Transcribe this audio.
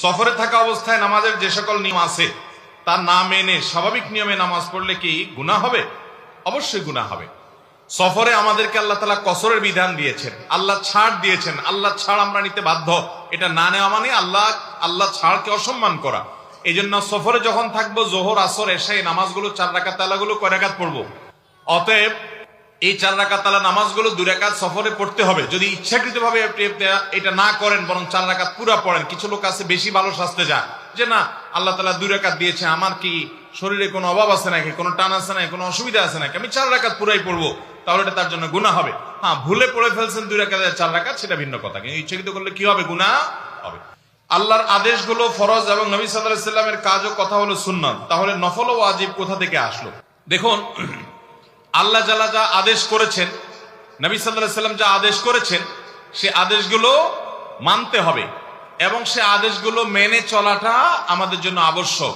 সফরে থাকা অবস্থায় নামাজের যে সকল নিয়ম আছে তার না মেনে স্বাভাবিক নিয়মে নামাজ পড়লে কি গুনাহ হবে? অবশ্যই গুনাহ হবে। সফরে আমাদেরকে আল্লাহ তাআলা কসরের বিধান দিয়েছেন, আল্লাহ ছাড় দিয়েছেন। আল্লাহ ছাড় আমরা নিতে বাধ্য। এটা না নেওয়া মানে আল্লাহ ছাড়কে অসম্মান করা। এই জন্য সফরে যখন থাকবো, জোহর, আসর, এশা এই নামাজগুলো 4 রাকাত তালাগুলো কয় রাকাত পড়বো? অতএব এই 4 রাকাত তালা নামাজগুলো 2 রাকাত সফরে পড়তে হবে। যদি ইচ্ছাকৃতভাবে এটা না করেন, বরং 4 রাকাত পুরা পড়েন। কিছু লোক আছে বেশি ভালো শাস্তে যায় যে না, আল্লাহ তাআলা 2 রাকাত দিয়েছে, আমার কি শরীরে কোনো অভাব আছে নাকি, কোনো টান আছে নাকি, কোনো অসুবিধা আছে নাকি, আমি 4 রাকাত পুরাই পড়বো, তাহলে এটা তার জন্য গুনাহ হবে। হ্যাঁ, ভুলে পড়ে ফেলছেন 2 রাকাত 4 রাকাত, সেটা ভিন্ন কথা, কিন্তু ইচ্ছাকৃত করলে কি হবে? গুনাহ হবে। আল্লাহর আদেশগুলো ফরজ এবং নবী সাল্লাল্লাহু আলাইহি সাল্লামের কাজ ও কথা হলো সুন্নাত। তাহলে নফল ও ওয়াজিব কোথা থেকে আসলো? দেখুন, আল্লাহ যারা যা আদেশ করেছেন, নবী সাল্লাল্লাহু আলাইহি সাল্লাম যা আদেশ করেছেন, সে আদেশগুলো মানতে হবে এবং সে আদেশগুলো মেনে চলাটা আমাদের জন্য আবশ্যক।